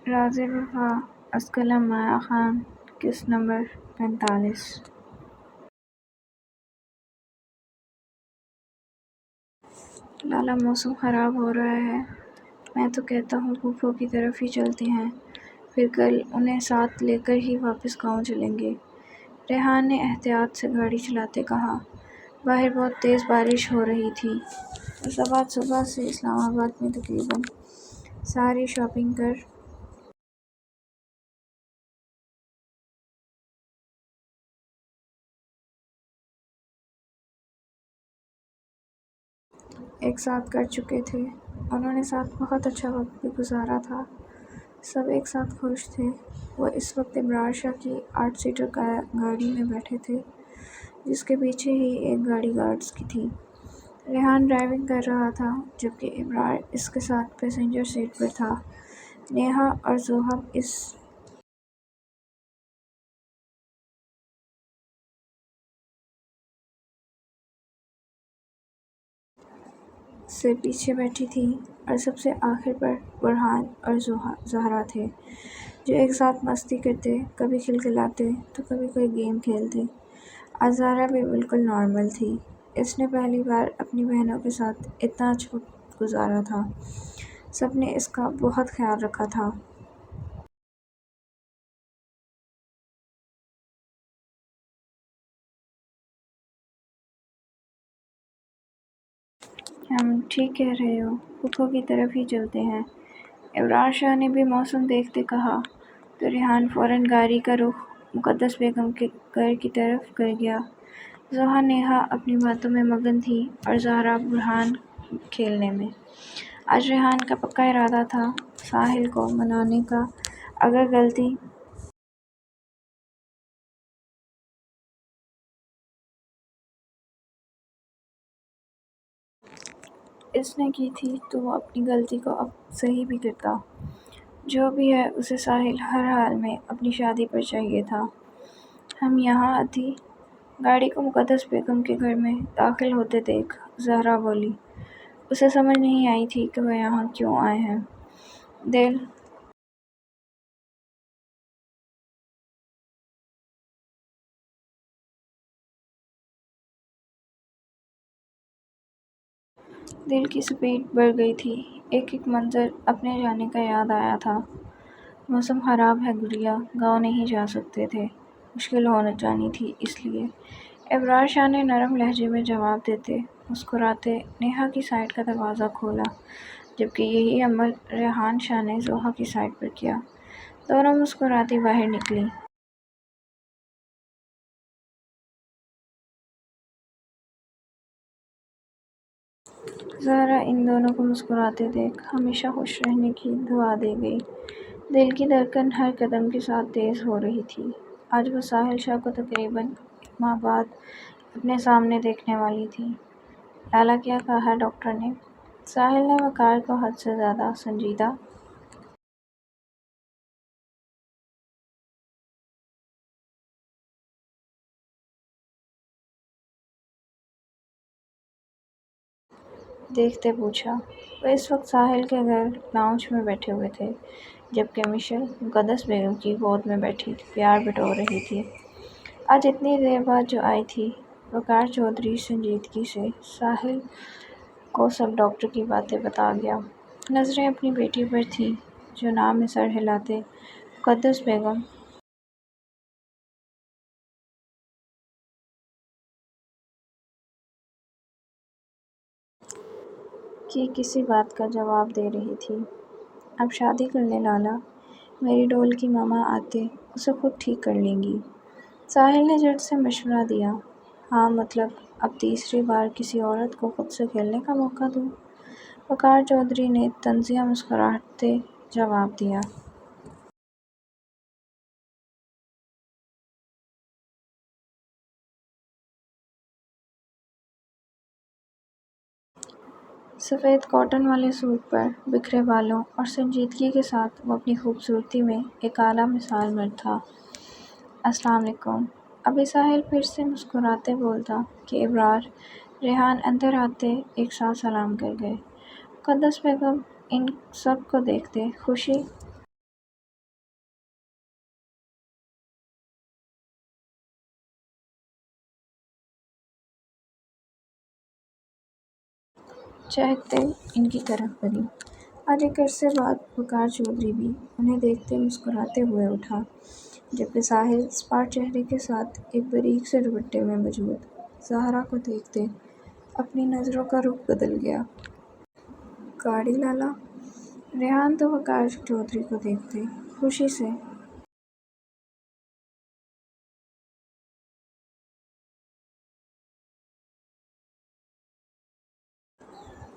راز وفا اسکلم مایا خان قسط نمبر 45۔ لالا موسم خراب ہو رہا ہے، میں تو کہتا ہوں پھوپھو کی طرف ہی چلتے ہیں، پھر کل انہیں ساتھ لے کر ہی واپس گاؤں چلیں گے، ریحان نے احتیاط سے گاڑی چلاتے کہا۔ باہر بہت تیز بارش ہو رہی تھی۔ فیصل آباد صبح سے اسلام آباد میں تقریباً ساری شاپنگ کر ایک ساتھ کر چکے تھے۔ انہوں نے ساتھ بہت اچھا وقت بھی گزارا تھا۔ سب ایک ساتھ خوش تھے۔ وہ اس وقت ابرار شاہ کی 8 سیٹر گاڑی میں بیٹھے تھے، جس کے پیچھے ہی ایک گاڑی گارڈز کی تھی۔ ریحان ڈرائیونگ کر رہا تھا، جبکہ ابرار اس کے ساتھ پیسنجر سیٹ پر تھا۔ نیہا اور زوہب اس سے پیچھے بیٹھی تھی، اور سب سے آخر پر برہان اور زہرا تھے، جو ایک ساتھ مستی کرتے، کبھی کھلکھلاتے تو کبھی کوئی گیم کھیلتے۔ آج زہرا بھی بالکل نارمل تھی۔ اس نے پہلی بار اپنی بہنوں کے ساتھ اتنا اچھا وقت گزارا تھا۔ سب نے اس کا بہت خیال رکھا تھا۔ ٹھیک کہہ رہے ہو، پھوپھو کی طرف ہی چلتے ہیں، ابرار شاہ نے بھی موسم دیکھتے کہا، تو ریحان فوراً گاڑی کا رخ مقدس بیگم کے گھر کی طرف کر گیا۔ زوہا نیہا اپنی باتوں میں مگن تھی اور زہرا برہان کھیلنے میں۔ آج ریحان کا پکا ارادہ تھا ساحل کو منانے کا۔ اگر غلطی اس نے کی تھی تو وہ اپنی غلطی کو اب صحیح بھی کرتا۔ جو بھی ہے، اسے ساحل ہر حال میں اپنی شادی پر چاہیے تھا۔ ہم یہاں ادھی گاڑی کو مقدس بیگم کے گھر میں داخل ہوتے دیکھ زہرا بولی۔ اسے سمجھ نہیں آئی تھی کہ وہ یہاں کیوں آئے ہیں۔ دل دل کی سپیڈ بڑھ گئی تھی۔ ایک ایک منظر اپنے جانے کا یاد آیا تھا۔ موسم خراب ہے گڑیا، گاؤں نہیں جا سکتے تھے، مشکل ہو جانی تھی اس لیے، ابرار شاہ نے نرم لہجے میں جواب دیتے مسکراتے نیہا کی سائیڈ کا دروازہ کھولا، جبکہ یہی عمل ریحان شاہ نے زوہا کی سائیڈ پر کیا۔ دونوں مسکراتی باہر نکلیں۔ زہرا ان دونوں کو مسکراتے دیکھ ہمیشہ خوش رہنے کی دعا دے گئی۔ دل کی دھڑکن ہر قدم کے ساتھ تیز ہو رہی تھی۔ آج وہ ساحل شاہ کو تقریباً 1 ماہ بعد اپنے سامنے دیکھنے والی تھی۔ لالا کیا کہا ڈاکٹر نے؟ ساحل نے وقار کو حد سے زیادہ سنجیدہ دیکھتے پوچھا۔ وہ اس وقت ساحل کے گھر لاؤنج میں بیٹھے ہوئے تھے، جبکہ مشل مقدس بیگم کی گود میں بیٹھی پیار بٹور رہی تھی۔ آج اتنی دیر بعد جو آئی تھی۔ وقار چودھری سنجیدگی سے ساحل کو سب ڈاکٹر کی باتیں بتا گیا۔ نظریں اپنی بیٹی پر تھیں، جو نام میں سر ہلاتے مقدس بیگم کی کسی بات کا جواب دے رہی تھی۔ اب شادی کر لیں لالا، میری ڈول کی ماما آتے اسے خود ٹھیک کر لیں گی، ساحل نے جھٹ سے مشورہ دیا۔ ہاں مطلب اب تیسری بار کسی عورت کو خود سے کھیلنے کا موقع دوں، وقار چودھری نے طنزیہ مسکراتے جواب دیا۔ سفید کاٹن والے سوٹ پر بکھرے بالوں اور سنجیدگی کے ساتھ وہ اپنی خوبصورتی میں ایک اعلیٰ مثال مرد تھا۔ السلام علیکم۔ ابھی ساحل پھر سے مسکراتے بولتا کہ ابرار، ریحان اندر آتے ایک ساتھ سلام کر گئے۔ مقدس بیگم ان سب کو دیکھتے خوشی چہکتے ان کی طرف بڑھی۔ آج ایک عرصے بعد وقار چودھری بھی انہیں دیکھتے مسکراتے ہوئے اٹھا، جبکہ ساحل اسپاٹ چہرے کے ساتھ ایک باریک سے دوپٹے میں موجود زہرا کو دیکھتے اپنی نظروں کا رخ بدل گیا۔ گاڑی لالا؟ ریحان تو وقار چودھری کو دیکھتے خوشی سے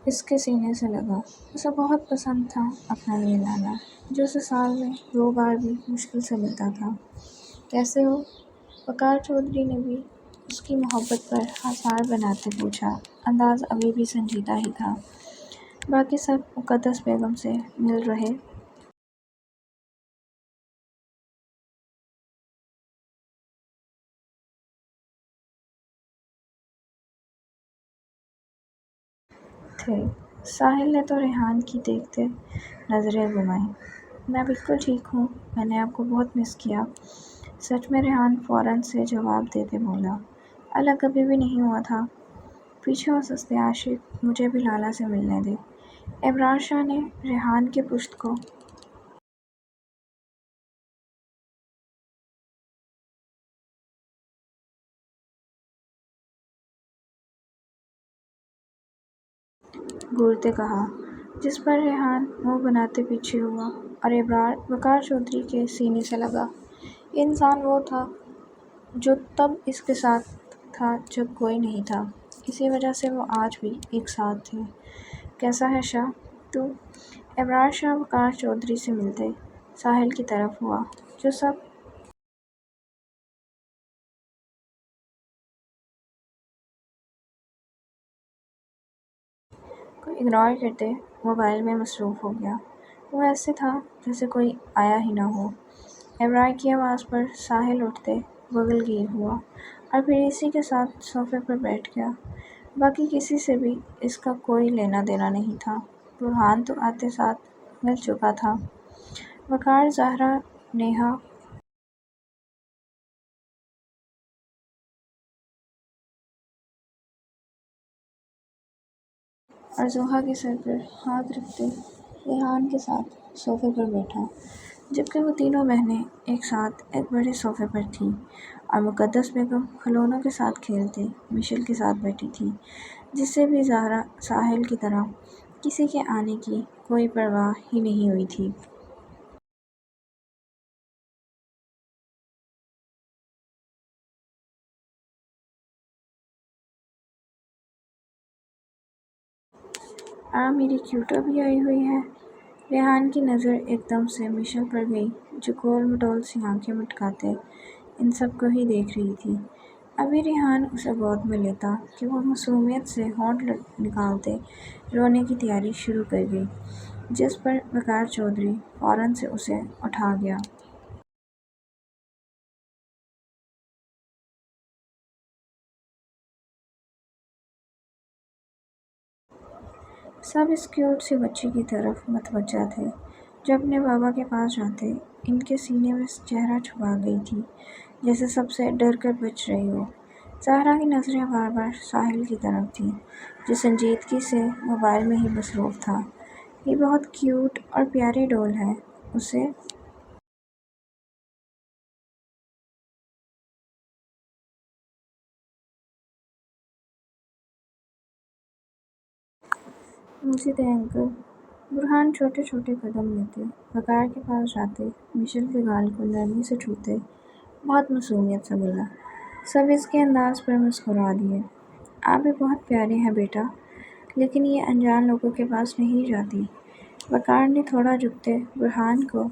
اس کے سینے سے لگا۔ اسے بہت پسند تھا اپنا یہ لالا، جو اسے سال میں 2 بار بھی مشکل سے ملتا تھا۔ کیسے ہو؟ وقار چودھری نے بھی اس کی محبت پر آثار بناتے پوچھا۔ انداز ابھی بھی سنجیدہ ہی تھا۔ باقی سب مقدس بیگم سے مل رہے تھے۔ ساحل نے تو ریحان کی دیکھتے نظریں گھمائیں۔ میں بالکل ٹھیک ہوں، میں نے آپ کو بہت مس کیا۔ سچ میں؟ ریحان فوراً سے جواب دیتے بولا۔ الگ کبھی بھی نہیں ہوا تھا۔ پیچھے ہو سستے عاشق، مجھے بھی لالا سے ملنے دے۔ ابرار شاہ نے ریحان کی پشت کو گھورتے کہا، جس پر ریحان منہ بناتے پیچھے ہوا اور ابرار وقار چودھری کے سینے سے لگا۔ یہ انسان وہ تھا جو تب اس کے ساتھ تھا جب کوئی نہیں تھا۔ اسی وجہ سے وہ آج بھی ایک ساتھ تھے۔ کیسا ہے شاہ تو؟ ابرار شاہ وقار چودھری سے ملتے ساحل کی طرف ہوا، جو سب کو اگنور کرتے موبائل میں مصروف ہو گیا۔ وہ ایسے تھا جیسے کوئی آیا ہی نہ ہو۔ ابرار کی آواز پر ساحل اٹھتے بغل گیر ہوا اور پھر اسی کے ساتھ صوفے پر بیٹھ گیا۔ باقی کسی سے بھی اس کا کوئی لینا دینا نہیں تھا۔ برہان تو آتے ساتھ مل چکا تھا۔ وقار، زہرا، نیہا اور زوہا کے سر پر ہاتھ رکھتے ریحان کے ساتھ صوفے پر بیٹھا، جبکہ وہ تینوں بہنیں ایک ساتھ ایک بڑے صوفے پر تھیں اور مقدس بیگم کھلونوں کے ساتھ کھیلتے مشل کے ساتھ بیٹھی تھی، جس سے بھی زہرا ساحل کی طرح کسی کے آنے کی کوئی پرواہ ہی نہیں ہوئی تھی۔ میری کیوٹو بھی آئی ہوئی ہے۔ ریحان کی نظر ایک دم سے مشل پر گئی، جو گول مٹول سی آنکھیں مٹکاتے ان سب کو ہی دیکھ رہی تھی۔ ابھی ریحان اسے گود میں لیتا کہ وہ معصومیت سے ہونٹ نکالتے رونے کی تیاری شروع کر گئی، جس پر وقار چودھری فوراً سے اسے اٹھا گیا۔ سب اس کیوٹ سی بچی کی طرف متوجہ تھے، جو اپنے بابا کے پاس جاتے ان کے سینے میں چہرہ چھپا گئی تھی، جیسے سب سے ڈر کر بچ رہی ہو۔ زہرا کی نظریں بار بار ساحل کی طرف تھیں، جو سنجیدگی سے موبائل میں ہی مصروف تھا۔ یہ بہت کیوٹ اور پیاری ڈول ہے، اسے مجھے دے انکل۔ برہان چھوٹے چھوٹے قدم لیتے وقار کے پاس جاتے مشل کے گال کو نرمی سے چھوتے بہت معصومیت سے بولا۔ سب اس کے انداز پر مسکرا دیے۔ آپ بھی بہت پیارے ہیں بیٹا، لیکن یہ انجان لوگوں کے پاس نہیں جاتی۔ وقار نے تھوڑا جھکتے برہان کو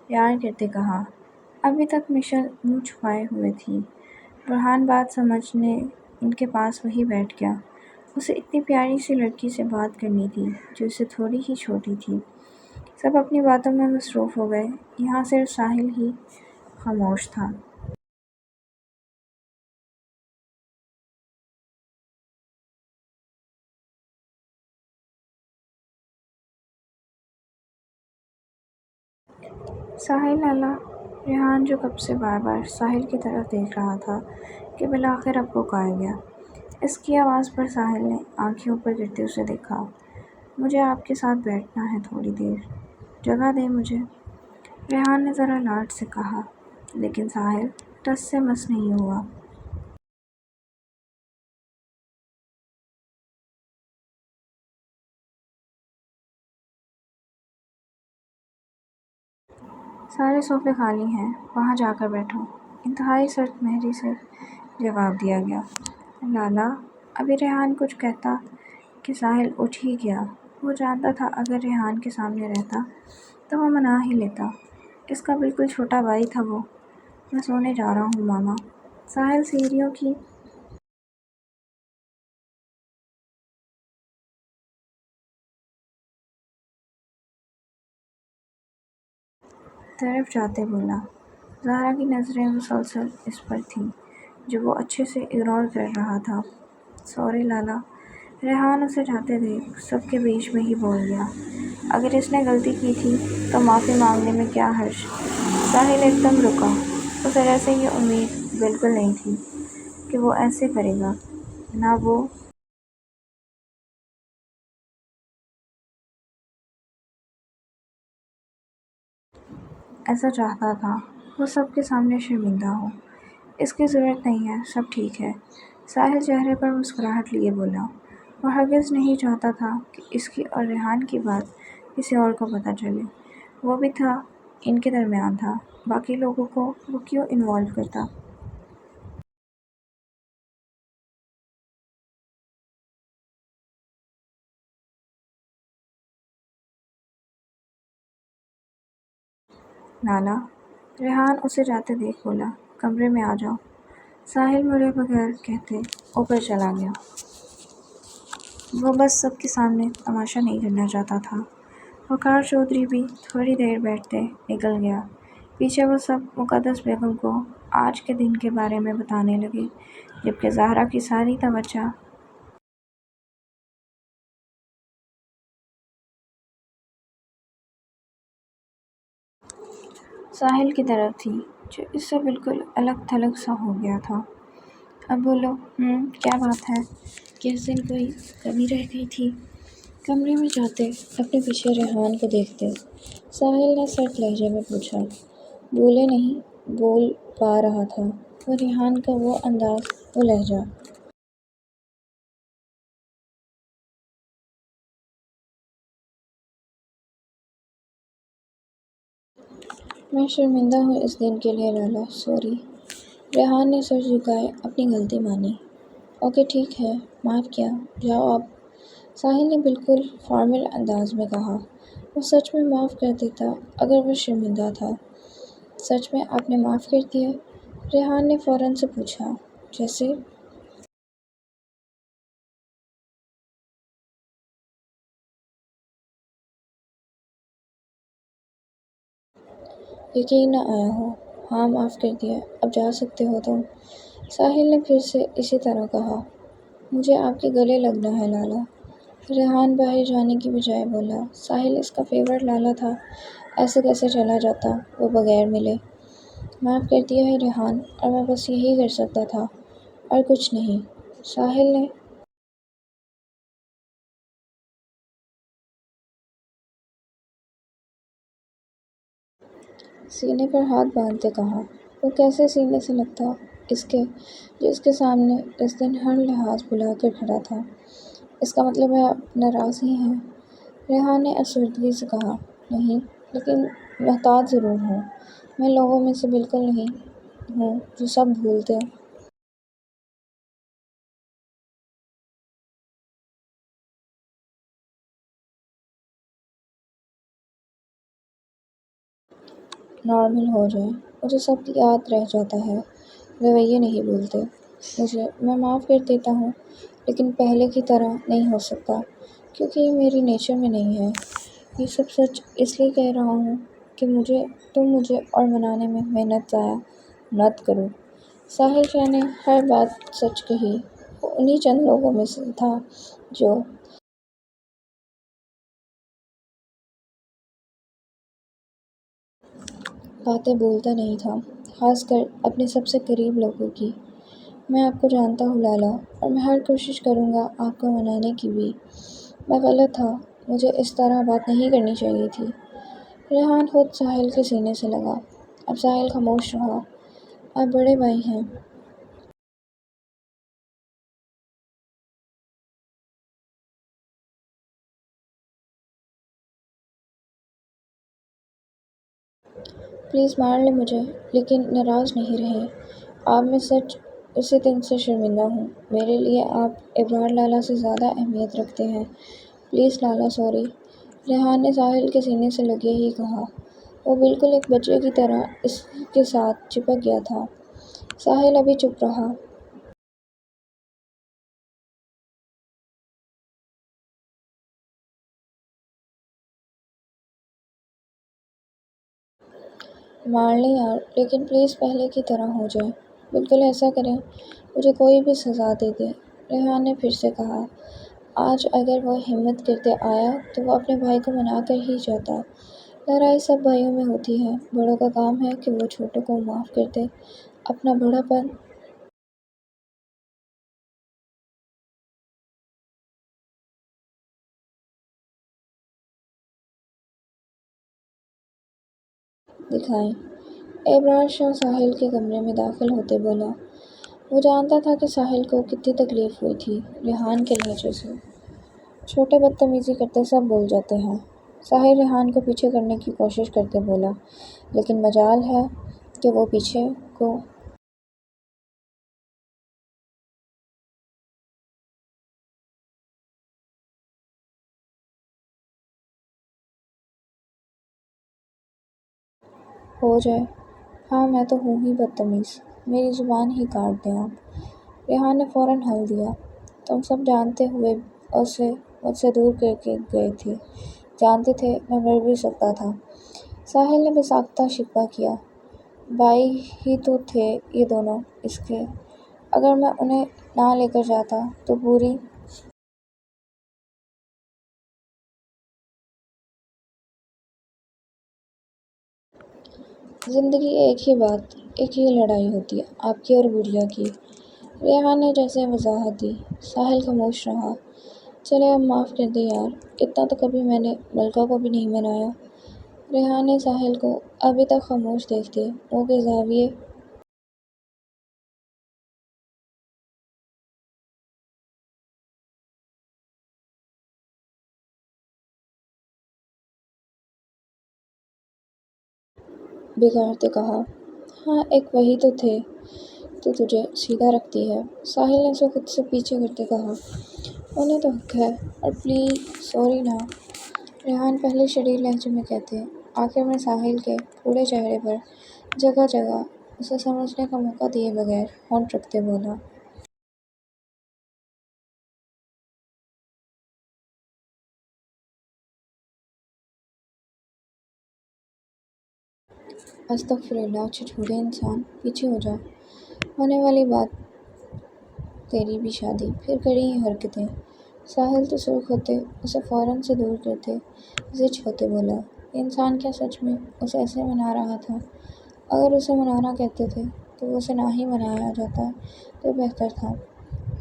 پیار کرتے کہا۔ ابھی تک مشل منہ چھپائے ہوئے تھی۔ برہان بات سمجھنے ان کے پاس وہیں بیٹھ گیا۔ اسے اتنی پیاری سی لڑکی سے بات کرنی تھی جو اس سے تھوڑی ہی چھوٹی تھی۔ سب اپنی باتوں میں مصروف ہو گئے، یہاں صرف ساحل ہی خاموش تھا۔ ساحل لالا ریحان جو کب سے بار بار ساحل کی طرف دیکھ رہا تھا کہ بالآخر اب پکار گیا۔ اس کی آواز پر ساحل نے آنکھیں اوپر کرتے اسے دیکھا۔ مجھے آپ کے ساتھ بیٹھنا ہے تھوڑی دیر، جگہ دیں مجھے، ریحان نے ذرا لاڈ سے کہا، لیکن ساحل ٹس سے مس نہیں ہوا۔ سارے صوفے خالی ہیں، وہاں جا کر بیٹھو، انتہائی سرد مہری سے جواب دیا گیا۔ لالا ابھی ریحان کچھ کہتا کہ ساحل اٹھ ہی گیا۔ وہ جانتا تھا اگر ریحان کے سامنے رہتا تو وہ منا ہی لیتا، اس کا بالکل چھوٹا بھائی تھا وہ۔ میں سونے جا رہا ہوں ماما۔ ساحل سیڑھیوں کی طرف جاتے بولا۔ زہرا کی نظریں مسلسل اس پر تھیں جو وہ اچھے سے اگنور کر رہا تھا۔ سوری لالا، ریحان اسے جاتے دیکھ سب کے بیچ میں ہی بول گیا۔ اگر اس نے غلطی کی تھی تو معافی مانگنے میں کیا حرج؟ ساحل ایک دم رکا۔ اسے جیسے یہ امید بالکل نہیں تھی کہ وہ ایسے کرے گا، نہ وہ ایسا چاہتا تھا۔ وہ سب کے سامنے شرمندہ ہو۔ اس کی ضرورت نہیں ہے، سب ٹھیک ہے، ساحل چہرے پر مسکراہٹ لیے بولا۔ وہ ہرگز نہیں چاہتا تھا کہ اس کی اور ریحان کی بات کسی اور کو پتہ چلے۔ وہ بھی تھا، ان کے درمیان تھا، باقی لوگوں کو وہ کیوں انوالو کرتا؟ لالا، ریحان اسے جاتے دیکھ بولا، کمرے میں آ جاؤ۔ ساحل مڑے بغیر کہتے اوپر چلا گیا۔ وہ بس سب کے سامنے تماشا نہیں کرنا چاہتا تھا۔ وقار چودھری بھی تھوڑی دیر بیٹھتے نکل گیا۔ پیچھے وہ سب مقدس بیگم کو آج کے دن کے بارے میں بتانے لگے، جبکہ زہرا کی ساری توجہ ساحل کی طرف تھی، جو اس سے بالکل الگ تھلگ سا ہو گیا تھا۔ اب بولو، کیا بات ہے؟ کس دن کوئی کمی رہ گئی تھی؟ کمرے میں جاتے اپنے پیچھے ریحان کو دیکھتے ساحل نے سرد لہجے میں پوچھا۔ بولے نہیں بول پا رہا تھا وہ ریحان کا، وہ انداز، وہ لہجہ۔ میں شرمندہ ہوں اس دن کے لیے لالا، سوری۔ ریحان نے سر جھکائے اپنی غلطی مانی۔ اوکے ٹھیک ہے، معاف کیا، جاؤ اب، ساحل نے بالکل فارمل انداز میں کہا۔ وہ سچ میں معاف کر دیتا اگر وہ شرمندہ تھا۔ سچ میں آپ نے معاف کر دیا؟ ریحان نے فوراً سے پوچھا، جیسے یقین نہ آیا ہو۔ ہاں معاف کر دیا، اب جا سکتے ہو تم۔ ساحل نے پھر سے اسی طرح کہا۔ مجھے آپ کے گلے لگنا ہے لالا، ریحان باہر جانے کی بجائے بولا۔ ساحل اس کا فیورٹ لالا تھا، ایسے کیسے چلا جاتا وہ بغیر ملے؟ معاف کر دیا ہے ریحان، اور میں بس یہی کر سکتا تھا اور کچھ نہیں، ساحل نے سینے پر ہاتھ باندھتے کہا۔ وہ کیسے سینے سے لگتا اس کے جو اس کے سامنے اس دن ہر لحاظ بھلا کر کھڑا تھا؟ اس کا مطلب ہے آپ ناراض ہی ہیں؟ ریحان نے افسردگی سے کہا۔ نہیں، لیکن محتاط ضرور ہوں۔ میں لوگوں میں سے بالکل نہیں ہوں جو سب بھولتے نارمل ہو جائیں، مجھے سب یاد رہ جاتا ہے، رویے نہیں بھولتے مجھے۔ میں معاف کر دیتا ہوں، لیکن پہلے کی طرح نہیں ہو سکتا، کیونکہ یہ میری نیچر میں نہیں ہے۔ یہ سب سچ اس لیے کہہ رہا ہوں کہ تم مجھے اور منانے میں محنت ضائع مت کرو۔ ساحل شاہ نے ہر بات سچ کہی۔ وہ انہی چند لوگوں میں سے تھا جو باتیں بولتا نہیں تھا، خاص کر اپنے سب سے قریب لوگوں کی۔ میں آپ کو جانتا ہوں لالا، اور میں ہر کوشش کروں گا آپ کو منانے کی بھی۔ میں غلط تھا، مجھے اس طرح بات نہیں کرنی چاہیے تھی۔ ریحان خود ساحل کے سینے سے لگا۔ اب ساحل خاموش رہا۔ آپ بڑے بھائی ہیں۔ پلیز مار لیں مجھے، لیکن ناراض نہیں رہیں۔ آپ میں سچ اسی دن سے شرمندہ ہوں۔ میرے لیے آپ ابرار لالا سے زیادہ اہمیت رکھتے ہیں۔ Please Lala sorry. ریحان نے ساحل کے سینے سے لگے ہی کہا۔ وہ بالکل ایک بچے کی طرح اس کے ساتھ چپک گیا تھا۔ ساحل ابھی چپ رہا۔ مار لیں یار، لیکن پلیز پہلے کی طرح ہو جائے۔ بالکل ایسا کریں، مجھے کوئی بھی سزا دے دے۔ ریحان نے پھر سے کہا۔ آج اگر وہ ہمت کرتے آیا تو وہ اپنے بھائی کو منا کر ہی جاتا۔ لڑائی سب بھائیوں میں ہوتی ہے، بڑوں کا کام ہے کہ وہ چھوٹوں کو معاف کر دے۔ اپنا بڑا پن دکھائیں۔ ابرار شاہ ساحل کے کمرے میں داخل ہوتے بولا۔ وہ جانتا تھا کہ ساحل کو کتنی تکلیف ہوئی تھی ریحان کے لہجے سے۔ چھوٹے بدتمیزی کرتے سب بھول جاتے ہیں۔ ساحل ریحان کو پیچھے کرنے کی کوشش کرتے بولا، لیکن مجال ہے کہ وہ پیچھے کو ہو جائے۔ ہاں میں تو ہوں ہی بدتمیز، میری زبان ہی کاٹ دیں آپ۔ ریحان نے فوراً حل دیا۔ تم سب جانتے ہوئے اسے مجھ سے دور کر کے گئے تھے، جانتے تھے میں مر بھی سکتا تھا۔ ساحل نے بے شکوہ کیا۔ بھائی ہی تو تھے یہ دونوں اس کے۔ اگر میں انہیں نہ لے کر جاتا تو پوری زندگی ایک ہی بات، ایک ہی لڑائی ہوتی ہے، آپ کی اور گڑیا کی۔ ریحان نے جیسے وضاحت دی۔ ساحل خاموش رہا۔ چلے اب معاف کر دیں یار، اتنا تو کبھی میں نے ملکہ کو بھی نہیں منایا۔ ریحان نے ساحل کو ابھی تک خاموش دیکھتے منہ کے زاویے بگاڑتے کہا۔ ہاں ایک وہی تو تھے تو تجھے سیدھا رکھتی ہے۔ ساحل نے اسے خود سے پیچھے کرتے کہا۔ انہیں تو حق ہے، اور پلیز سوری نا۔ ریحان پہلے شدید لہجے میں کہتے، آخر میں ساحل کے پورے چہرے پر جگہ جگہ اسے سمجھنے کا موقع دیے بغیر ہونٹ رکھتے بولا۔ استغفر اللہ، چھٹپٹے انسان، پیچھے ہو جا۔ ہونے والی بات تیری بھی شادی، پھر کری یہ حرکتیں۔ ساحل تو سرخ ہوتے اسے فوراً سے دور کرتے زچ ہوتے بولا۔ یہ انسان کیا سچ میں اسے ایسے منا رہا تھا؟ اگر اسے منانا کہتے تھے تو وہ اسے نہ ہی منایا جاتا تو بہتر تھا۔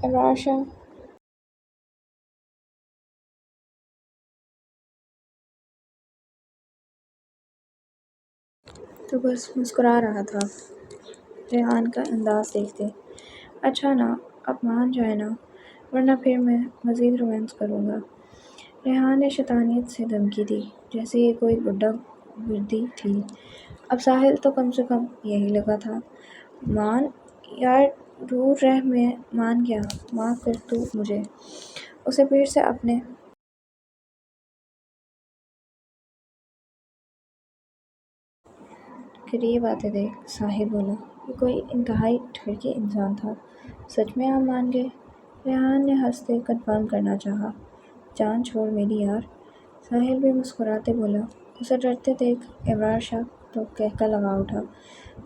ابرار شاہ تو بس مسکرا رہا تھا ریحان کا انداز دیکھتے۔ اچھا نا، اب مان جائے نا، ورنہ پھر میں مزید رومانس کروں گا۔ ریحان نے شیطانیت سے دھمکی دی، جیسے یہ کوئی غڈہ گردی تھی۔ اب ساحل تو کم سے کم یہی لگا تھا۔ مان یار، دور رہ، میں مان گیا، معاف کر تو مجھے۔ اسے پھر سے اپنے قریب آتے دیکھ ساحل بولا۔ یہ کوئی انتہائی ٹھرکی انسان تھا۔ سچ میں آپ مان گئے؟ ریحان نے ہنستے کنفرم کرنا چاہا۔ جان چھوڑ میری یار۔ ساحل بھی مسکراتے بولا۔ اسے ڈرتے دیکھ ابرار شاہ تو کہکا لگا اٹھا۔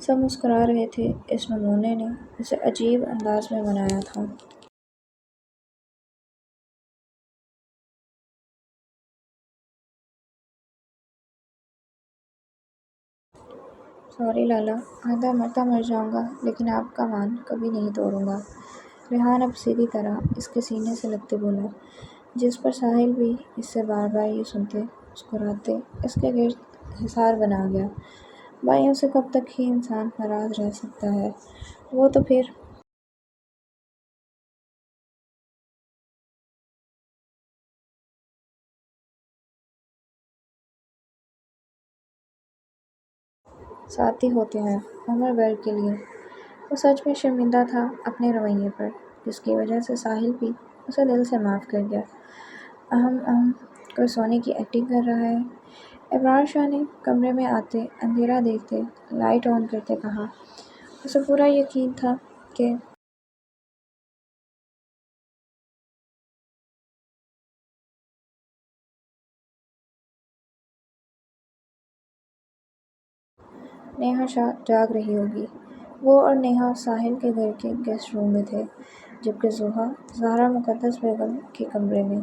سب مسکرا رہے تھے، اس نمونے نے اسے عجیب انداز میں بنایا تھا۔ سوری لالا، آدھا مرتا مر جاؤں گا لیکن آپ کا مان کبھی نہیں توڑوں گا۔ ریحان اب سیدھی طرح اس کے سینے سے لگتے بولا، جس پر ساحل بھی اس سے بار بار یہ سنتے، مسکراتے، اس کے گرد حصار بنا گیا۔ بھائیوں سے کب تک ہی انسان ناراض رہ سکتا ہے؟ وہ تو پھر ساتھی ہوتے ہیں عمر بھر کے لیے۔ وہ سچ میں شرمندہ تھا اپنے رویے پر، جس کی وجہ سے ساحل بھی اسے دل سے معاف کر گیا۔ کوئی سونے کی ایکٹنگ کر رہا ہے؟ ابرار شاہ نے کمرے میں آتے اندھیرا دیکھتے لائٹ آن کرتے کہا۔ اسے پورا یقین تھا کہ نیہا شاہ جاگ رہی ہوگی۔ وہ اور نیہا ساحل کے گھر کے گیسٹ روم میں تھے، جبکہ زہرا مقدس بیگم کے کمرے میں،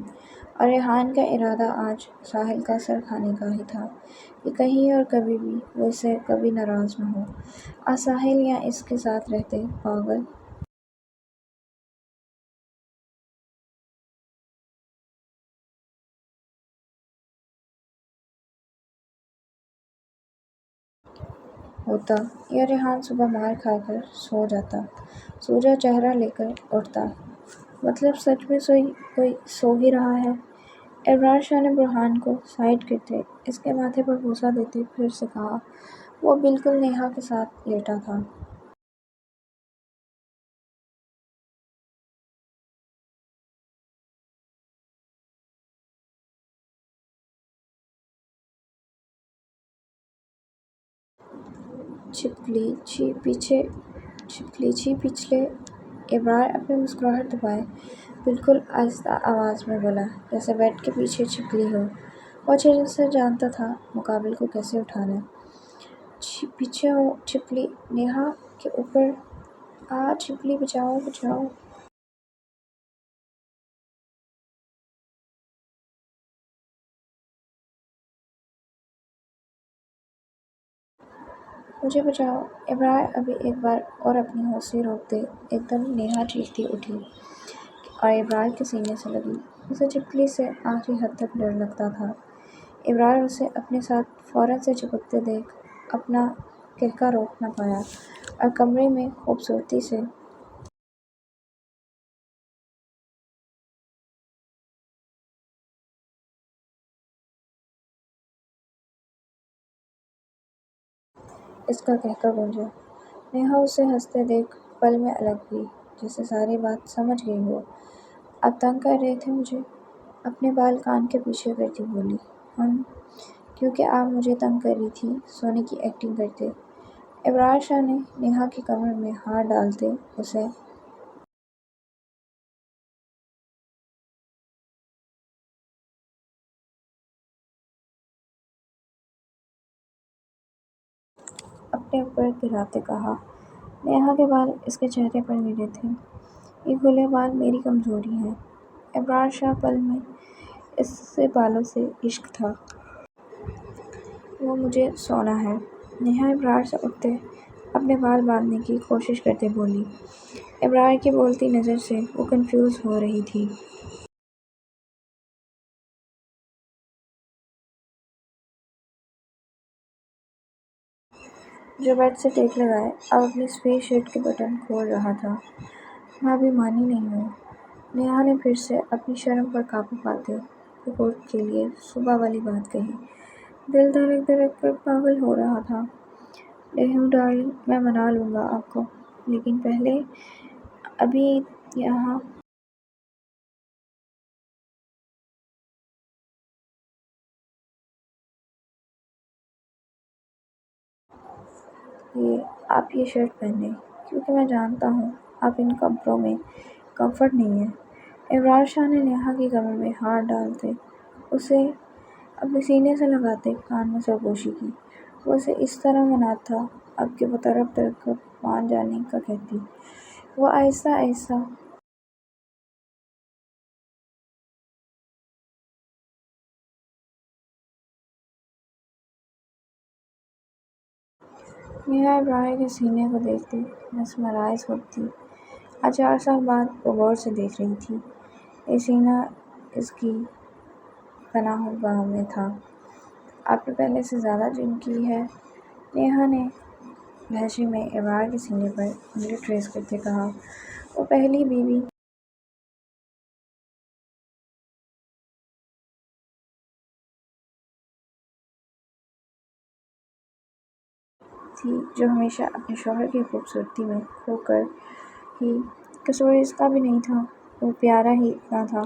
اور ریحان کا ارادہ آج ساحل کا سر کھانے کا ہی تھا کہ کہیں اور کبھی بھی وہ اس سے کبھی ناراض نہ ہو۔ آج ساحل یا اس کے ساتھ رہتے پاگل ہوتا یا ریحان صبح مار کھا کر سو جاتا، سوجا چہرہ لے کر اٹھتا۔ مطلب سچ میں کوئی سو ہی رہا ہے؟ ابرار شاہ نے برہان کو سائڈ کرتے اس کے ماتھے پر بوسہ دیتے پھر سے کہا، وہ بالکل نیہا کے ساتھ لیٹا تھا۔ چھپکلی چھی پچھلے۔ ابرار اپنی مسکراہٹ دبائے بالکل آہستہ آواز میں بولا، جیسے بیڈ کے پیچھے چھپکلی ہو۔ وہ اچھے سے جانتا تھا مقابل کو کیسے اٹھانا ہے۔ پیچھے ہو چھپکلی نیہا کے اوپر آ، چھپکلی بچاؤ بچاؤ۔ مجھے بچاؤ۔ ابرار ابھی ایک بار اور اپنی ہنسی روک دے، ایک دم نیہا چیختی اٹھی اور ابرار کے سینے سے لگی۔ اسے چھپکلی سے آخری حد تک ڈر لگتا تھا۔ ابرار اسے اپنے ساتھ فوراً سے چپکتے دیکھ اپنا قہقہ روک نہ پایا اور کمرے میں خوبصورتی سے اس کا قہقہ گونجا۔ نیہا اسے ہنستے دیکھ پل میں الگ ہوئی، جیسے ساری بات سمجھ گئی ہو۔ آپ تنگ کر رہے تھے مجھے؟ اپنے بال کان کے پیچھے کرتی بولی۔ کیونکہ آپ مجھے تنگ کر رہی تھی سونے کی ایکٹنگ کرتے۔ ابرار شاہ نے نیہا کی کمر میں ہاتھ ڈالتے اسے اپنے اوپر گراتے کہا۔ نیہا کے بال اس کے چہرے پر گرے تھے۔ یہ کھلے بال میری کمزوری ہیں۔ ابرار شاہ پل میں اس سے بالوں سے عشق تھا۔ وہ مجھے سونا ہے۔ نیہا ابرار سے اٹھتے اپنے بال باندھنے کی کوشش کرتے بولی۔ ابرار کی بولتی نظر سے وہ کنفیوز ہو رہی تھی۔ جو بیڈ سے ٹیک لگائے اب اپنی سفید شرٹ کے بٹن کھول رہا تھا۔ میں ابھی مانی نہیں ہوں۔ نیہا نے پھر سے اپنی شرم پر قابو پاتے رپورٹ کے لیے صبح والی بات کہی۔ دل دھڑک دھڑک کر پاگل ہو رہا تھا۔ ریحو ڈارلنگ، میں منا لوں گا آپ کو، لیکن پہلے ابھی یہاں آپ یہ شرٹ پہنیں، کیونکہ میں جانتا ہوں آپ ان کپڑوں میں کمفرٹ نہیں ہے۔ ابرار شاہ نے نیہا کی کمر میں ہاتھ ڈالتے اسے اپنے سینے سے لگاتے کان میں سرگوشی کی۔ وہ اسے اس طرح مناتا تھا اب کہ وہ تڑپ تڑپ کر مان جانے کا کہتی۔ وہ آہستہ آہستہ نیہا ابراہیم کے سینے کو دیکھتی مسمرائز ہوتی۔ آج 4 سال بعد وہ غور سے دیکھ رہی تھی۔ یہ سینہ اس کی پناہ گاہ میں تھا۔ آپ نے پہلے سے زیادہ جرم کی ہے؟ نیہا نے لہجے میں ابرار کے سینے پر انگلی ٹریس کرتے کہا۔ وہ پہلی بیوی تھی جو ہمیشہ اپنے شوہر کی خوبصورتی میں کھو کر ہی۔ قصور اس کا بھی نہیں تھا، وہ پیارا ہی اتنا تھا۔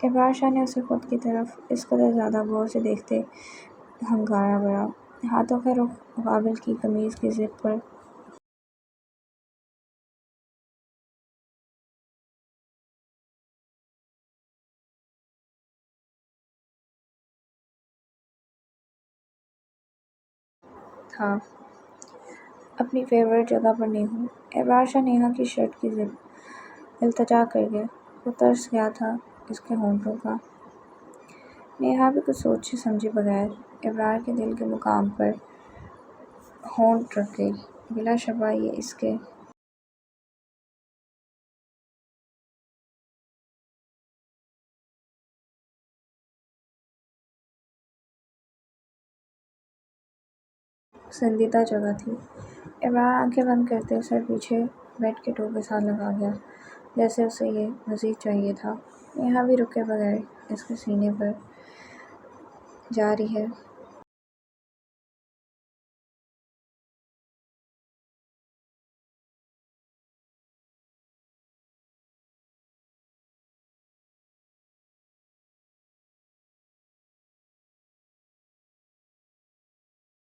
ابرار شاہ نے اسے خود کی طرف اس قدر زیادہ غور سے دیکھتے ہنگارا بڑھا۔ ہاتھوں کا رخ مقابل کی قمیض کی زپ پر تھا۔ اپنی فیورٹ جگہ پر نیہو۔ ابرار شاہ نیہا کی شرٹ کی زپ التجا کر گئے۔ وہ ترس گیا تھا اس کے ہونٹوں کا۔ نیہا بھی کچھ سوچے سمجھے بغیر ابرار کے دل کے مقام پر ہونٹ رکھ گئی۔ بلا شبہ یہ اس کے پسندیدہ جگہ تھی۔ ابرار آنکھیں بند کرتے سر پیچھے بیٹھ کے ٹو کے ساتھ لگا گیا، جیسے اسے یہ مزید چاہیے تھا۔ نیہا بھی رکے بغیر اس کے سینے پر جاری ہے۔